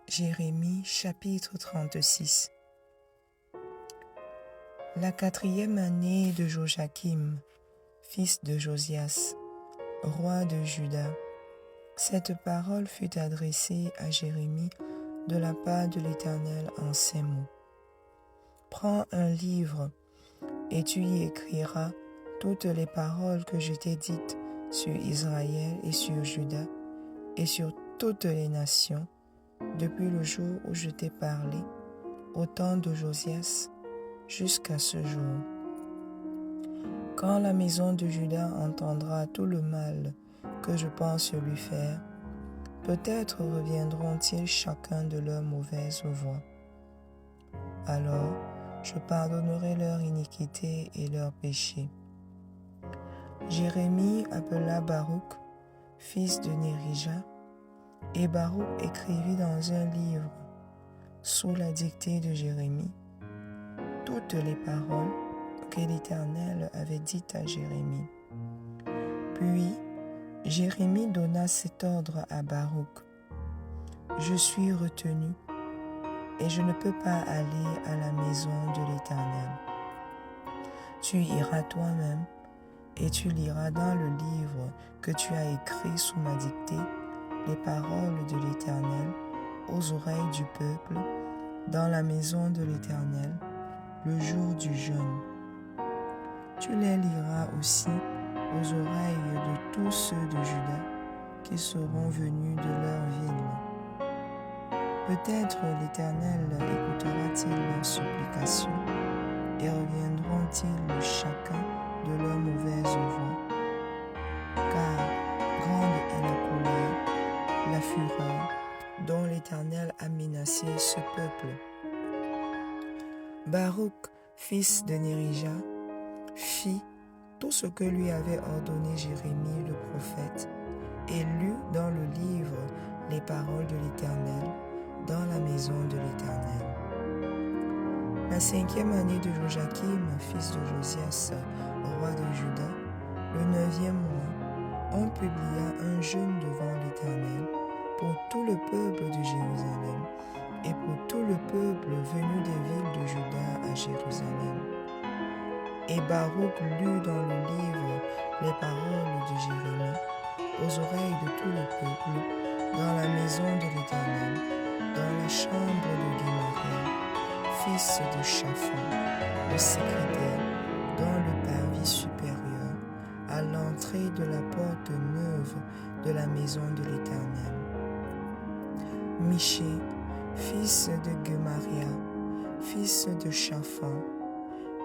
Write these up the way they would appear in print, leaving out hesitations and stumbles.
Jérémie chapitre 36. La 4e année de Joachim, fils de Josias, roi de Juda, cette parole fut adressée à Jérémie de la part de l'Éternel en ces mots. Prends un livre et tu y écriras toutes les paroles que je t'ai dites sur Israël et sur Juda et sur toutes les nations, depuis le jour où je t'ai parlé, au temps de Josias, jusqu'à ce jour. Quand la maison de Juda entendra tout le mal que je pense lui faire, peut-être reviendront-ils chacun de leurs mauvaises voies. Alors, je pardonnerai leur iniquité et leurs péchés. Jérémie appela Baruch, fils de Nérija, et Baruch écrivit dans un livre, sous la dictée de Jérémie, toutes les paroles que l'Éternel avait dites à Jérémie. Puis, Jérémie donna cet ordre à Baruch. Je suis retenu, et je ne peux pas aller à la maison de l'Éternel. Tu iras toi-même, et tu liras dans le livre que tu as écrit sous ma dictée les paroles de l'Éternel aux oreilles du peuple dans la maison de l'Éternel le jour du jeûne. Tu les liras aussi aux oreilles de tous ceux de Juda qui seront venus de leur ville. Peut-être l'Éternel écoutera-t-il leurs supplications et reviendront-ils chacun de leur mauvaise voie. Car grande est la colère, la fureur dont l'Éternel a menacé ce peuple. Baruch, fils de Nérija, fit tout ce que lui avait ordonné Jérémie le prophète et lut dans le livre les paroles de l'Éternel dans la maison de l'Éternel. La 5e année de Joachim, fils de Josias, roi de Juda, le 9e mois, on publia un jeûne devant l'Éternel pour tout le peuple de Jérusalem et pour tout le peuple venu des villes de Juda à Jérusalem. Et Baruch lut dans le livre les paroles de Jérémie aux oreilles de tout le peuple dans la maison de l'Éternel, dans la chambre de Gemaria, fils de Shaphan, le secrétaire, dans le parvis supérieur, à l'entrée de la porte neuve de la maison de l'Éternel. Miché, fils de Gemaria, fils de Shaphan,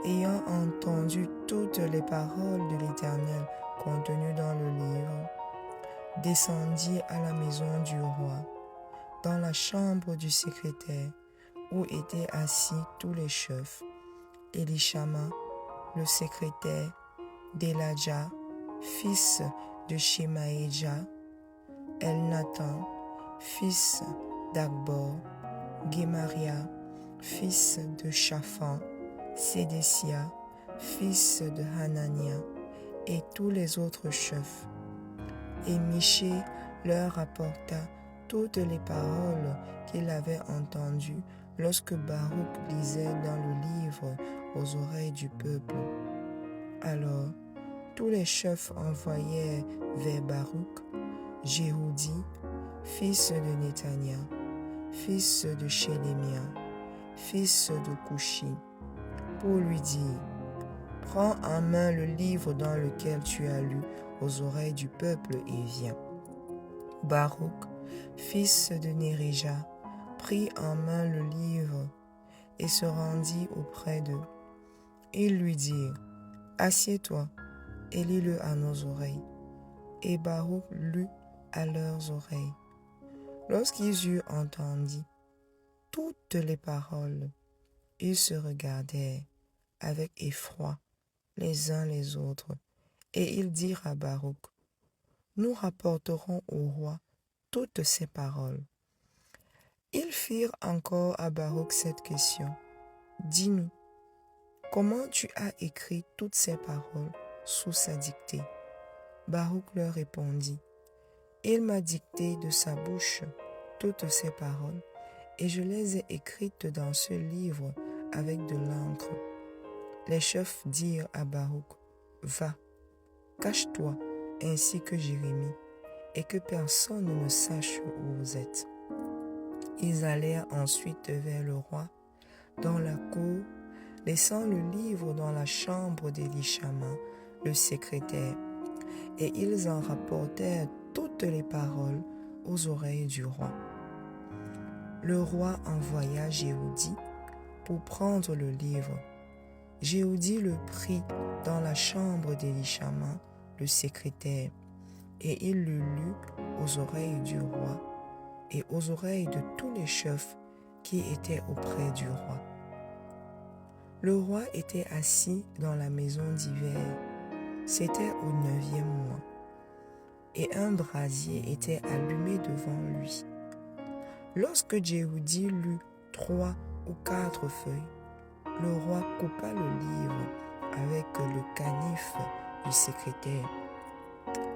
ayant entendu toutes les paroles de l'Éternel contenues dans le livre, descendit à la maison du roi, dans la chambre du secrétaire, où étaient assis tous les chefs, Élishama, le secrétaire, Déladja, fils de Shemaïja, Elnathan, fils d'Akbor, Gemaria, fils de Shaphan, Sédécia, fils de Hanania, et tous les autres chefs. Et Miché leur rapporta toutes les paroles qu'il avait entendues lorsque Baruch lisait dans le livre aux oreilles du peuple. Alors, tous les chefs envoyèrent vers Baruch Jéhoudi, fils de Netania, fils de Chélémia, fils de Couchi, pour lui dire: prends en main le livre dans lequel tu as lu aux oreilles du peuple et viens. Baruch, fils de Nérija, prit en main le livre et se rendit auprès d'eux. Ils lui dirent: assieds-toi et lis-le à nos oreilles. Et Baruch lut à leurs oreilles. Lorsqu'ils eurent entendu toutes les paroles, ils se regardèrent avec effroi les uns les autres, et ils dirent à Baruch: nous rapporterons au roi toutes ces paroles. Ils firent encore à Baruch cette question: dis-nous, comment tu as écrit toutes ces paroles sous sa dictée? Baruch leur répondit: il m'a dicté de sa bouche toutes ces paroles, et je les ai écrites dans ce livre avec de l'encre. Les chefs dirent à Baruch, « Va, cache-toi, ainsi que Jérémie, et que personne ne sache où vous êtes. » Ils allèrent ensuite vers le roi, dans la cour, laissant le livre dans la chambre d'Élishama, le secrétaire, et ils en rapportèrent toutes les paroles aux oreilles du roi. Le roi envoya Jéhoudi pour prendre le livre. Jéhoudi le prit dans la chambre d'Élishama, le secrétaire, et il le lut aux oreilles du roi et aux oreilles de tous les chefs qui étaient auprès du roi. Le roi était assis dans la maison d'hiver. C'était au 9e mois, et un brasier était allumé devant lui. Lorsque Jéhoudi lut 3 ou 4 feuilles, le roi coupa le livre avec le canif du secrétaire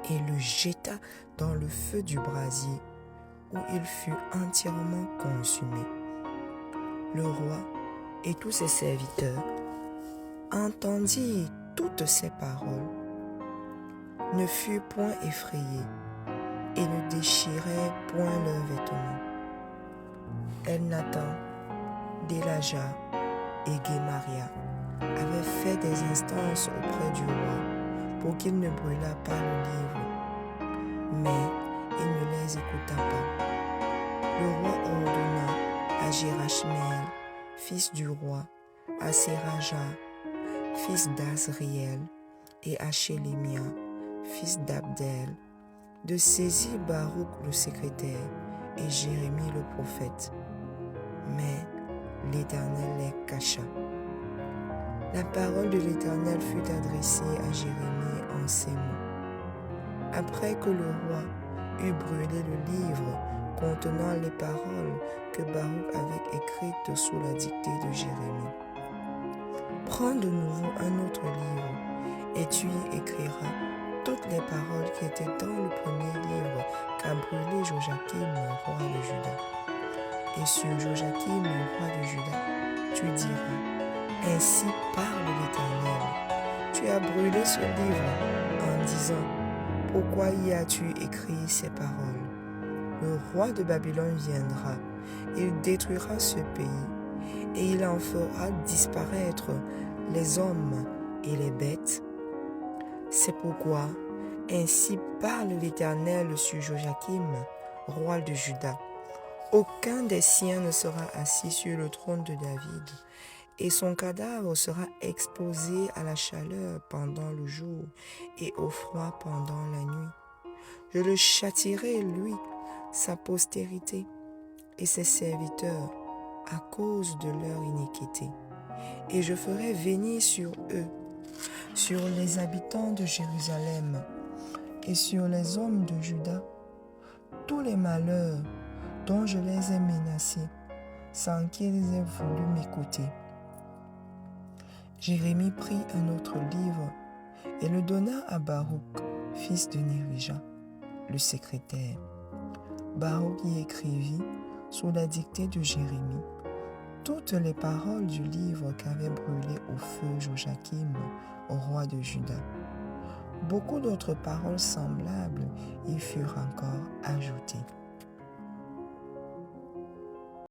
et le jeta dans le feu du brasier, où il fut entièrement consumé. Le roi et tous ses serviteurs entendirent toutes ces paroles, ne furent point effrayés et ne déchirèrent point leurs vêtements. Elnathan, Délaja et Guémaria avaient fait des instances auprès du roi pour qu'il ne brûlât pas le livre, mais il ne les écouta pas. Le roi ordonna à Jérachmeel, fils du roi, à Séraja, fils d'Azriel, et à Chélémia, fils d'Abdel, de saisir Baruch le secrétaire et Jérémie le prophète. Mais l'Éternel les cacha. La parole de l'Éternel fut adressée à Jérémie en ces mots. Après que le roi eut brûlé le livre contenant les paroles que Baruch avait écrites sous la dictée de Jérémie, prends de nouveau un autre livre, et tu y écriras toutes les paroles qui étaient dans le premier livre qu'a brûlé Joachim, roi de Juda. Et sur Joachim, roi de Juda, tu diras, ainsi parle l'Éternel. Tu as brûlé ce livre en disant, pourquoi y as-tu écrit ces paroles? Le roi de Babylone viendra, il détruira ce pays, et il en fera disparaître les hommes et les bêtes. C'est pourquoi, ainsi parle l'Éternel sur Joachim, roi de Juda. Aucun des siens ne sera assis sur le trône de David, et son cadavre sera exposé à la chaleur pendant le jour et au froid pendant la nuit. Je le châtierai, lui, sa postérité et ses serviteurs, à cause de leur iniquité. Et je ferai venir sur eux, sur les habitants de Jérusalem et sur les hommes de Juda, tous les malheurs dont je les ai menacés, sans qu'ils aient voulu m'écouter. Jérémie prit un autre livre et le donna à Baruch, fils de Nérija, le secrétaire. Baruch y écrivit, sous la dictée de Jérémie, toutes les paroles du livre qu'avait brûlé au feu Joachim, roi de Juda. Beaucoup d'autres paroles semblables y furent encore ajoutées.